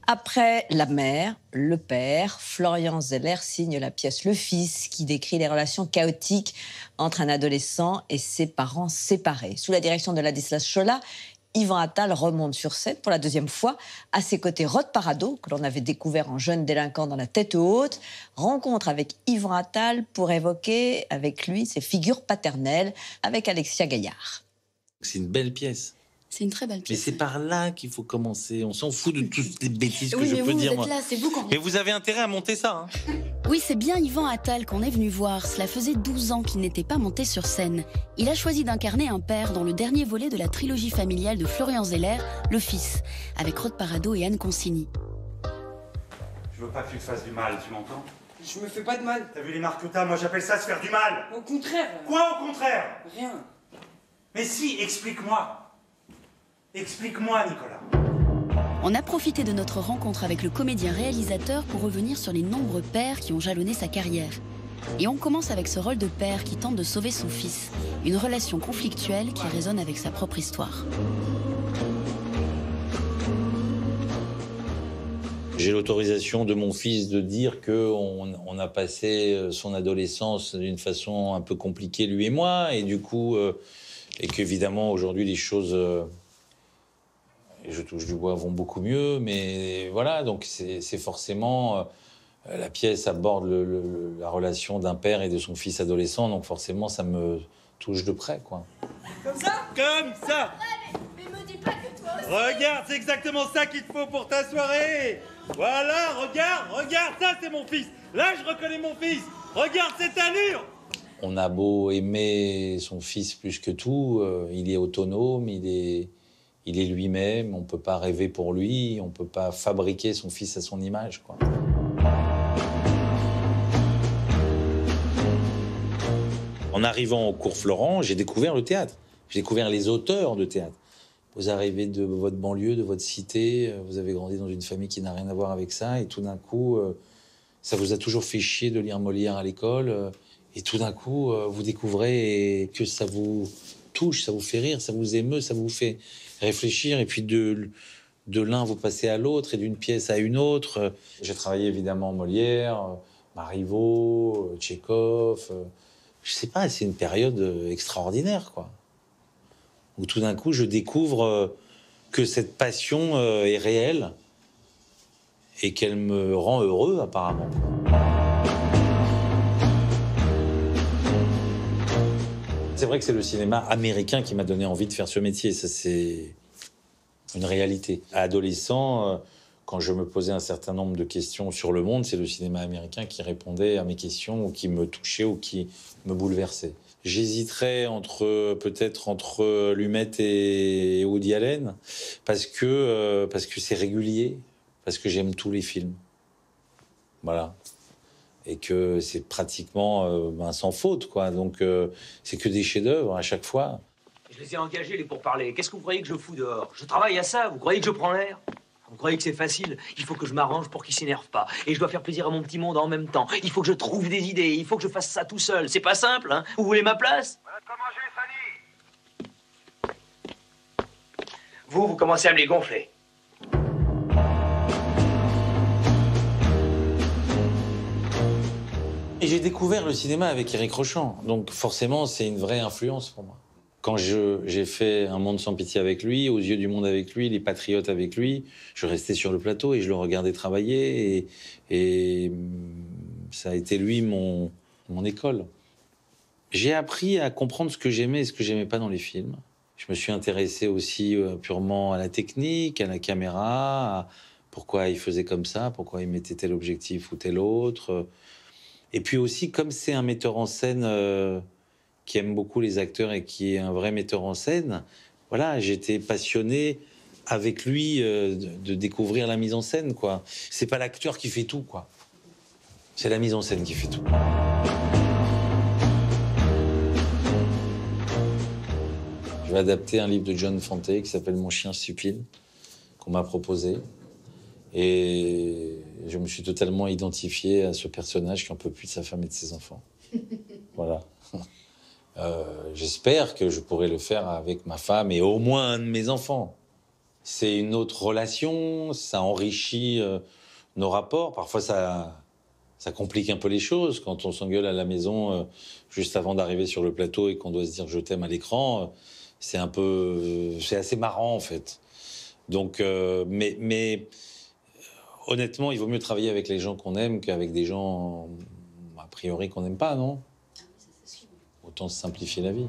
Après la mère, le père, Florian Zeller signe la pièce Le Fils, qui décrit les relations chaotiques entre un adolescent et ses parents séparés. Sous la direction de Ladislas Chola, Yvan Attal remonte sur scène pour la deuxième fois. À ses côtés, Rod Parado, que l'on avait découvert en jeune délinquant dans La Tête haute, rencontre avec Yvan Attal pour évoquer avec lui ses figures paternelles avec Alexia Gaillard. C'est une belle pièce. C'est une très belle pièce. Mais c'est par là qu'il faut commencer. On s'en fout de toutes les bêtises que oui, je peux dire. Vous êtes là, c'est vous quand même. Mais vous avez intérêt à monter ça. Oui, c'est bien Yvan Attal qu'on est venu voir. Cela faisait 12 ans qu'il n'était pas monté sur scène. Il a choisi d'incarner un père dans le dernier volet de la trilogie familiale de Florian Zeller, Le Fils, avec Rod Parado et Anne Consigny. Je veux pas que tu te fasses du mal, tu m'entends? Je me fais pas de mal. T'as vu les marques que t'as? Moi j'appelle ça se faire du mal. Au contraire. Quoi au contraire? Rien. Mais si, explique-moi. Explique-moi, Nicolas. On a profité de notre rencontre avec le comédien-réalisateur pour revenir sur les nombreux pères qui ont jalonné sa carrière. Et on commence avec ce rôle de père qui tente de sauver son fils. Une relation conflictuelle qui résonne avec sa propre histoire. J'ai l'autorisation de mon fils de dire qu'on a passé son adolescence d'une façon un peu compliquée, lui et moi, et du coup, et qu'évidemment, aujourd'hui, les choses, et je touche du bois, vont beaucoup mieux, mais voilà, donc c'est forcément... la pièce aborde la relation d'un père et de son fils adolescent, donc forcément, ça me touche de près, quoi. Comme ça? Comme ça! Mais me dis pas que toi aussi... Regarde, c'est exactement ça qu'il te faut pour ta soirée! Voilà, regarde, ça c'est mon fils! Là, je reconnais mon fils! Regarde cette allure! On a beau aimer son fils plus que tout, il est autonome, il est lui-même, on peut pas rêver pour lui, on peut pas fabriquer son fils à son image, quoi. En arrivant au cours Florent, j'ai découvert le théâtre. J'ai découvert les auteurs de théâtre. Vous arrivez de votre banlieue, de votre cité, vous avez grandi dans une famille qui n'a rien à voir avec ça, et tout d'un coup, ça vous a toujours fait chier de lire Molière à l'école, et tout d'un coup, vous découvrez que ça vous touche, ça vous fait rire, ça vous émeut, ça vous fait réfléchir, et puis de l'un, vous passez à l'autre, et d'une pièce à une autre. J'ai travaillé évidemment Molière, Marivaux, Tchekhov. Je sais pas, c'est une période extraordinaire, quoi. Où tout d'un coup, je découvre que cette passion est réelle et qu'elle me rend heureux, apparemment. C'est vrai que c'est le cinéma américain qui m'a donné envie de faire ce métier. Ça, c'est une réalité. Adolescent, quand je me posais un certain nombre de questions sur le monde, c'est le cinéma américain qui répondait à mes questions ou qui me touchait ou qui me bouleversait. J'hésiterais peut-être entre Lumet et Woody Allen parce que c'est régulier, parce que j'aime tous les films. Voilà. Et que c'est pratiquement sans faute, quoi. Donc c'est que des chefs-d'œuvre à chaque fois. Je les ai engagés, les pourparlers. Qu'est-ce que vous croyez que je fous dehors? Je travaille à ça, vous croyez que je prends l'air? Vous croyez que c'est facile? Il faut que je m'arrange pour qu'ils s'énervent pas. Et je dois faire plaisir à mon petit monde en même temps. Il faut que je trouve des idées, il faut que je fasse ça tout seul. C'est pas simple, hein? Vous voulez ma place? Voilà de quoi manger, Sally! Vous commencez à me les gonfler. Et j'ai découvert le cinéma avec Éric Rochant. Donc forcément, c'est une vraie influence pour moi. Quand j'ai fait Un monde sans pitié avec lui, Aux yeux du monde avec lui, Les Patriotes avec lui, je restais sur le plateau et je le regardais travailler. Et ça a été lui mon école. J'ai appris à comprendre ce que j'aimais et ce que j'aimais pas dans les films. Je me suis intéressé aussi purement à la technique, à la caméra, à pourquoi il faisait comme ça, pourquoi il mettait tel objectif ou tel autre. Et puis aussi, comme c'est un metteur en scène qui aime beaucoup les acteurs et qui est un vrai metteur en scène, voilà, j'étais passionné avec lui de découvrir la mise en scène, quoi. C'est pas l'acteur qui fait tout, quoi. C'est la mise en scène qui fait tout. Je vais adapter un livre de John Fante qui s'appelle Mon chien stupide, qu'on m'a proposé. Et je me suis totalement identifié à ce personnage qui en peut plus de sa femme et de ses enfants. Voilà. J'espère que je pourrai le faire avec ma femme et au moins un de mes enfants. c'est une autre relation, ça enrichit nos rapports. Parfois, ça complique un peu les choses. Quand on s'engueule à la maison juste avant d'arriver sur le plateau et qu'on doit se dire « je t'aime » à l'écran, c'est assez marrant, en fait. Donc, mais honnêtement, il vaut mieux travailler avec les gens qu'on aime qu'avec des gens, a priori, qu'on n'aime pas, non? Autant se simplifier la vie.